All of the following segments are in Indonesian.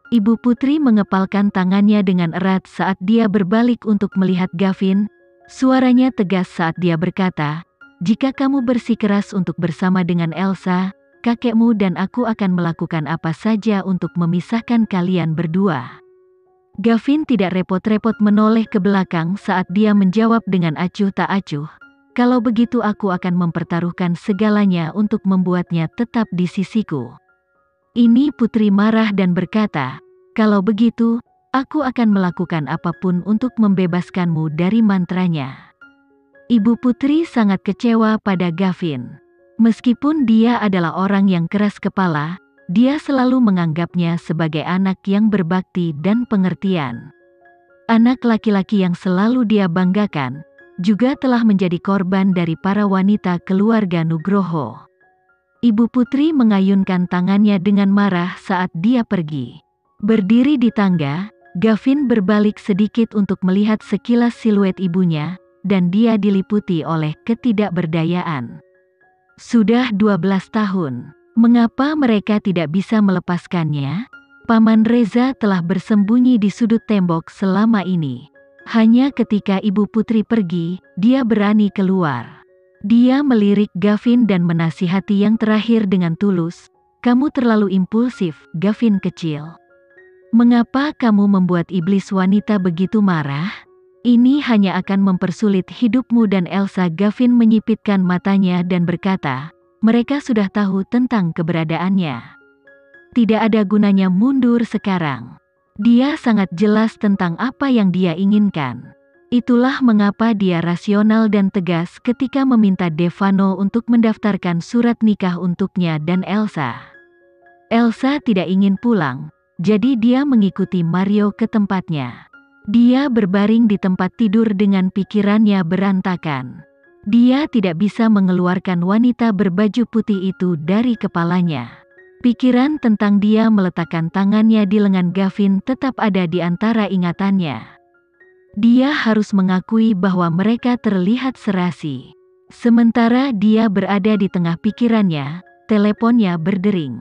Ibu putri mengepalkan tangannya dengan erat saat dia berbalik untuk melihat Gavin. Suaranya tegas saat dia berkata, "Jika kamu bersikeras untuk bersama dengan Elsa, kakekmu dan aku akan melakukan apa saja untuk memisahkan kalian berdua." Gavin tidak repot-repot menoleh ke belakang saat dia menjawab dengan acuh tak acuh. "Kalau begitu aku akan mempertaruhkan segalanya untuk membuatnya tetap di sisiku." Ini putri marah dan berkata, "Kalau begitu, aku akan melakukan apapun untuk membebaskanmu dari mantranya." Ibu putri sangat kecewa pada Gavin. Meskipun dia adalah orang yang keras kepala, dia selalu menganggapnya sebagai anak yang berbakti dan pengertian. Anak laki-laki yang selalu dia banggakan, juga telah menjadi korban dari para wanita keluarga Nugroho. Ibu putri mengayunkan tangannya dengan marah saat dia pergi. Berdiri di tangga, Gavin berbalik sedikit untuk melihat sekilas siluet ibunya, dan dia diliputi oleh ketidakberdayaan. Sudah 12 tahun. Mengapa mereka tidak bisa melepaskannya? Paman Reza telah bersembunyi di sudut tembok selama ini. Hanya ketika ibu putri pergi, dia berani keluar. Dia melirik Gavin dan menasihati yang terakhir dengan tulus. "Kamu terlalu impulsif, Gavin kecil. Mengapa kamu membuat iblis wanita begitu marah? Ini hanya akan mempersulit hidupmu dan Elsa." Gavin menyipitkan matanya dan berkata, "Mereka sudah tahu tentang keberadaannya. Tidak ada gunanya mundur sekarang. Dia sangat jelas tentang apa yang dia inginkan." Itulah mengapa dia rasional dan tegas ketika meminta Devano untuk mendaftarkan surat nikah untuknya dan Elsa. Elsa tidak ingin pulang, jadi dia mengikuti Mario ke tempatnya. Dia berbaring di tempat tidur dengan pikirannya berantakan. Dia tidak bisa mengeluarkan wanita berbaju putih itu dari kepalanya. Pikiran tentang dia meletakkan tangannya di lengan Gavin tetap ada di antara ingatannya. Dia harus mengakui bahwa mereka terlihat serasi. Sementara dia berada di tengah pikirannya, teleponnya berdering.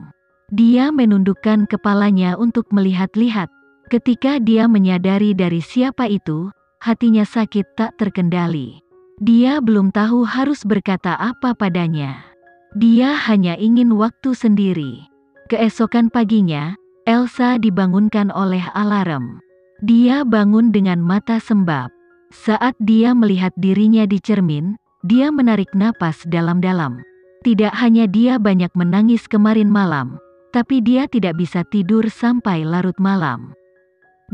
Dia menundukkan kepalanya untuk melihat-lihat. Ketika dia menyadari dari siapa itu, hatinya sakit tak terkendali. Dia belum tahu harus berkata apa padanya. Dia hanya ingin waktu sendiri. Keesokan paginya, Elsa dibangunkan oleh alarm. Dia bangun dengan mata sembab. Saat dia melihat dirinya di cermin, dia menarik napas dalam-dalam. Tidak hanya dia banyak menangis kemarin malam, tapi dia tidak bisa tidur sampai larut malam.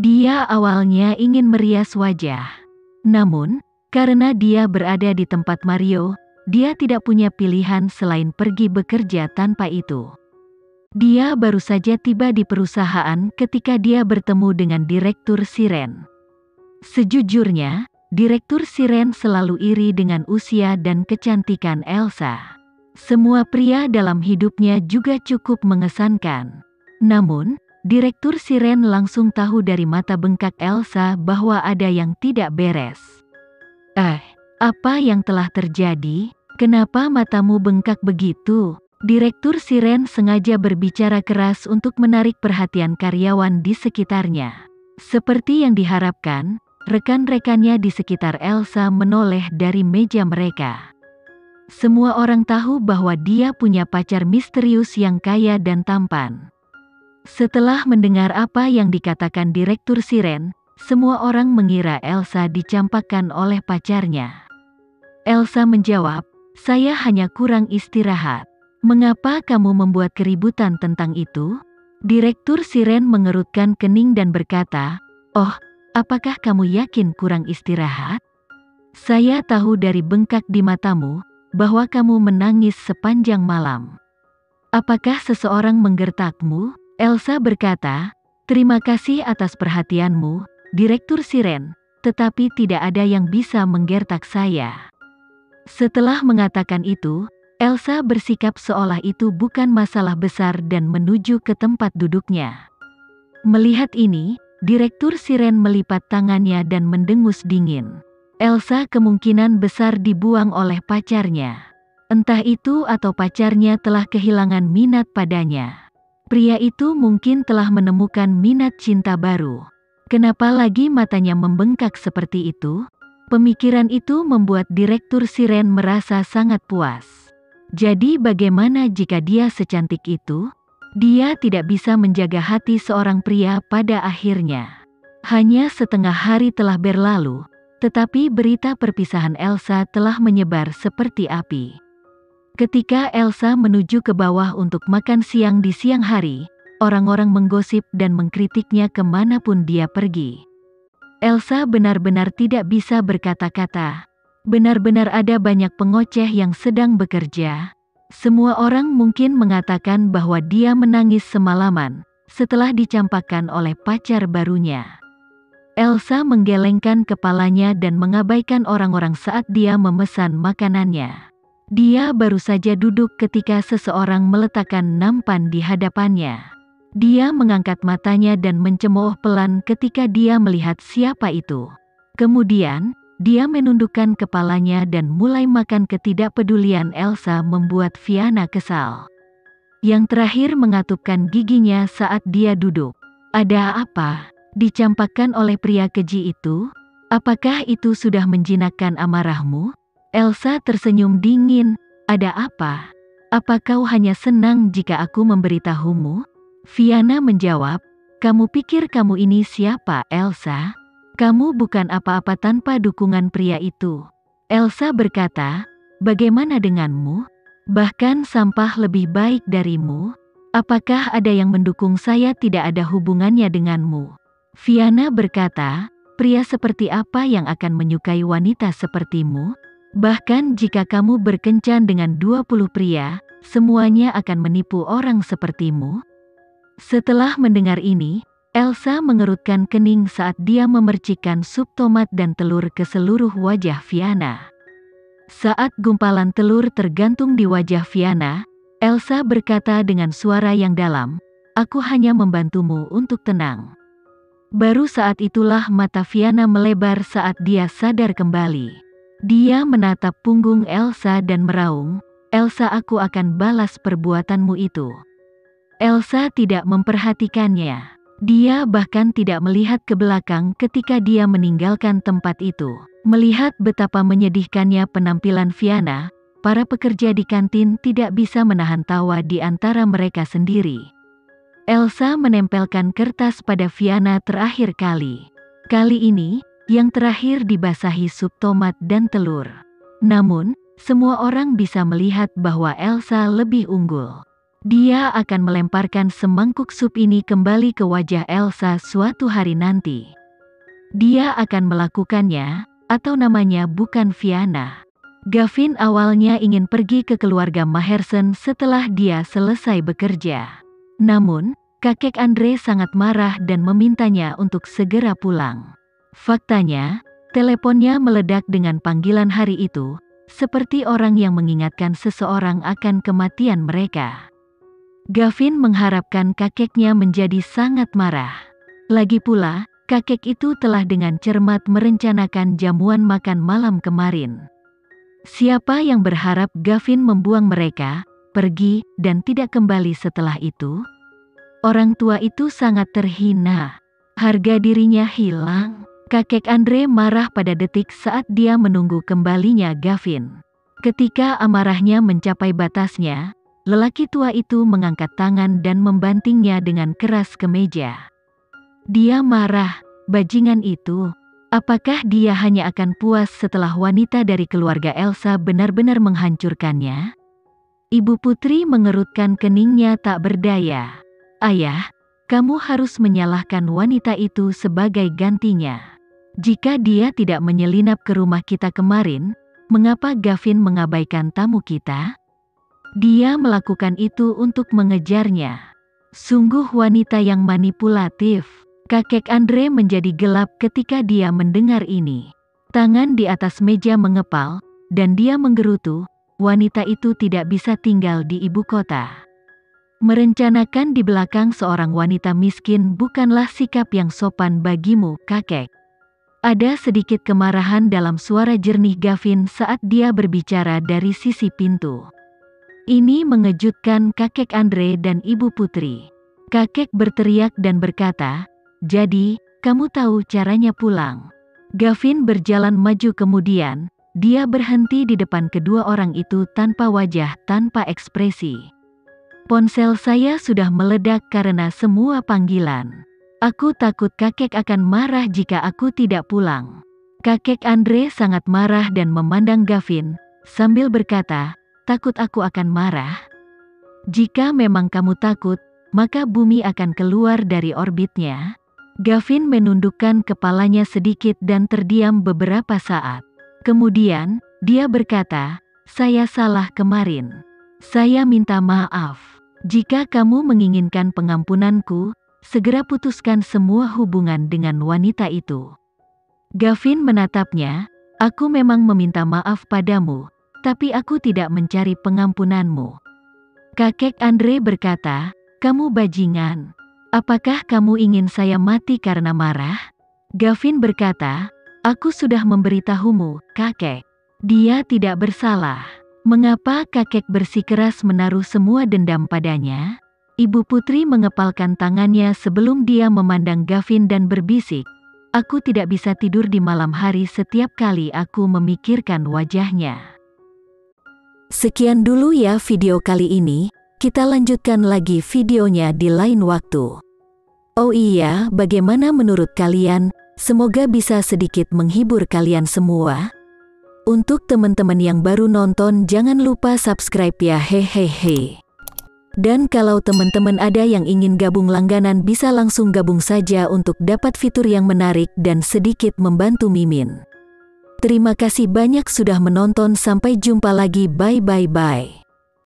Dia awalnya ingin merias wajah. Namun, karena dia berada di tempat Mario, dia tidak punya pilihan selain pergi bekerja tanpa itu. Dia baru saja tiba di perusahaan ketika dia bertemu dengan Direktur Siren. Sejujurnya, Direktur Siren selalu iri dengan usia dan kecantikan Elsa. Semua pria dalam hidupnya juga cukup mengesankan. Namun, Direktur Siren langsung tahu dari mata bengkak Elsa bahwa ada yang tidak beres. Apa yang telah terjadi? Kenapa matamu bengkak begitu?" Direktur Siren sengaja berbicara keras untuk menarik perhatian karyawan di sekitarnya. Seperti yang diharapkan, rekan-rekannya di sekitar Elsa menoleh dari meja mereka. Semua orang tahu bahwa dia punya pacar misterius yang kaya dan tampan. Setelah mendengar apa yang dikatakan Direktur Siren, semua orang mengira Elsa dicampakkan oleh pacarnya. Elsa menjawab, "Saya hanya kurang istirahat." "Mengapa kamu membuat keributan tentang itu?" Direktur Siren mengerutkan kening dan berkata, "Oh, apakah kamu yakin kurang istirahat? Saya tahu dari bengkak di matamu, bahwa kamu menangis sepanjang malam. Apakah seseorang menggertakmu?" Elsa berkata, "Terima kasih atas perhatianmu, Direktur Siren, tetapi tidak ada yang bisa menggertak saya." Setelah mengatakan itu, Elsa bersikap seolah itu bukan masalah besar dan menuju ke tempat duduknya. Melihat ini, Direktur Siren melipat tangannya dan mendengus dingin. Elsa kemungkinan besar dibuang oleh pacarnya. Entah itu atau pacarnya telah kehilangan minat padanya. Pria itu mungkin telah menemukan minat cinta baru. Kenapa lagi matanya membengkak seperti itu? Pemikiran itu membuat Direktur Siren merasa sangat puas. Jadi bagaimana jika dia secantik itu? Dia tidak bisa menjaga hati seorang pria pada akhirnya. Hanya setengah hari telah berlalu, tetapi berita perpisahan Elsa telah menyebar seperti api. Ketika Elsa menuju ke bawah untuk makan siang di siang hari, orang-orang menggosip dan mengkritiknya kemanapun dia pergi. Elsa benar-benar tidak bisa berkata-kata. Benar-benar ada banyak pengoceh yang sedang bekerja. Semua orang mungkin mengatakan bahwa dia menangis semalaman setelah dicampakkan oleh pacar barunya. Elsa menggelengkan kepalanya dan mengabaikan orang-orang saat dia memesan makanannya. Dia baru saja duduk ketika seseorang meletakkan nampan di hadapannya. Dia mengangkat matanya dan mencemooh pelan ketika dia melihat siapa itu. Kemudian, dia menundukkan kepalanya dan mulai makan. Ketidakpedulian Elsa membuat Fiana kesal. Yang terakhir mengatupkan giginya saat dia duduk. Ada apa? Dicampakkan oleh pria keji itu? Apakah itu sudah menjinakkan amarahmu? Elsa tersenyum dingin. Ada apa? Apa kau hanya senang jika aku memberitahumu? Fiana menjawab, kamu pikir kamu ini siapa, Elsa? Kamu bukan apa-apa tanpa dukungan pria itu. Elsa berkata, bagaimana denganmu? Bahkan sampah lebih baik darimu? Apakah ada yang mendukung saya tidak ada hubungannya denganmu? Fiana berkata, pria seperti apa yang akan menyukai wanita sepertimu? Bahkan jika kamu berkencan dengan 20 pria, semuanya akan menipu orang sepertimu. Setelah mendengar ini, Elsa mengerutkan kening saat dia memercikkan sup tomat dan telur ke seluruh wajah Fiana. Saat gumpalan telur tergantung di wajah Fiana, Elsa berkata dengan suara yang dalam, aku hanya membantumu untuk tenang. Baru saat itulah mata Fiana melebar saat dia sadar kembali. Dia menatap punggung Elsa dan meraung, Elsa, aku akan balas perbuatanmu itu. Elsa tidak memperhatikannya. Dia bahkan tidak melihat ke belakang ketika dia meninggalkan tempat itu. Melihat betapa menyedihkannya penampilan Fiana, para pekerja di kantin tidak bisa menahan tawa di antara mereka sendiri. Elsa menempelkan kertas pada Fiana terakhir kali. Kali ini, yang terakhir dibasahi sup tomat dan telur. Namun, semua orang bisa melihat bahwa Elsa lebih unggul. Dia akan melemparkan semangkuk sup ini kembali ke wajah Elsa suatu hari nanti. Dia akan melakukannya, atau namanya bukan Fiana. Gavin awalnya ingin pergi ke keluarga Maherson setelah dia selesai bekerja. Namun, kakek Andre sangat marah dan memintanya untuk segera pulang. Faktanya, teleponnya meledak dengan panggilan hari itu, seperti orang yang mengingatkan seseorang akan kematian mereka. Gavin mengharapkan kakeknya menjadi sangat marah. Lagi pula, kakek itu telah dengan cermat merencanakan jamuan makan malam kemarin. Siapa yang berharap Gavin membuang mereka, pergi, dan tidak kembali setelah itu? Orang tua itu sangat terhina. Harga dirinya hilang. Kakek Andre marah pada detik saat dia menunggu kembalinya Gavin. Ketika amarahnya mencapai batasnya, lelaki tua itu mengangkat tangan dan membantingnya dengan keras ke meja. Dia marah, bajingan itu. Apakah dia hanya akan puas setelah wanita dari keluarga Elsa benar-benar menghancurkannya? Ibu putri mengerutkan keningnya tak berdaya. Ayah, kamu harus menyalahkan wanita itu sebagai gantinya. Jika dia tidak menyelinap ke rumah kita kemarin, mengapa Gavin mengabaikan tamu kita? Dia melakukan itu untuk mengejarnya. Sungguh wanita yang manipulatif. Kakek Andre menjadi gelap ketika dia mendengar ini. Tangan di atas meja mengepal, dan dia menggerutu, wanita itu tidak bisa tinggal di ibu kota. Merencanakan di belakang seorang wanita miskin bukanlah sikap yang sopan bagimu, kakek. Ada sedikit kemarahan dalam suara jernih Gavin saat dia berbicara dari sisi pintu. Ini mengejutkan kakek Andre dan ibu putri. Kakek berteriak dan berkata, "Jadi, kamu tahu caranya pulang?" Gavin berjalan maju kemudian, dia berhenti di depan kedua orang itu tanpa wajah, tanpa ekspresi. "Ponsel saya sudah meledak karena semua panggilan. Aku takut kakek akan marah jika aku tidak pulang." Kakek Andre sangat marah dan memandang Gavin, sambil berkata, "Takut aku akan marah? Jika memang kamu takut, maka bumi akan keluar dari orbitnya." Gavin menundukkan kepalanya sedikit dan terdiam beberapa saat. Kemudian, dia berkata, "Saya salah kemarin. Saya minta maaf. Jika kamu menginginkan pengampunanku, segera putuskan semua hubungan dengan wanita itu." Gavin menatapnya, "Aku memang meminta maaf padamu, tapi aku tidak mencari pengampunanmu." Kakek Andre berkata, "Kamu bajingan. Apakah kamu ingin saya mati karena marah?" Gavin berkata, "Aku sudah memberitahumu, kakek. Dia tidak bersalah." Mengapa kakek bersikeras menaruh semua dendam padanya? Ibu putri mengepalkan tangannya sebelum dia memandang Gavin dan berbisik, "Aku tidak bisa tidur di malam hari setiap kali aku memikirkan wajahnya." Sekian dulu ya video kali ini, kita lanjutkan lagi videonya di lain waktu. Oh iya, bagaimana menurut kalian? Semoga bisa sedikit menghibur kalian semua. Untuk teman-teman yang baru nonton, jangan lupa subscribe ya, hehehe. Dan kalau teman-teman ada yang ingin gabung langganan, bisa langsung gabung saja untuk dapat fitur yang menarik dan sedikit membantu Mimin. Terima kasih banyak sudah menonton, sampai jumpa lagi, bye bye bye.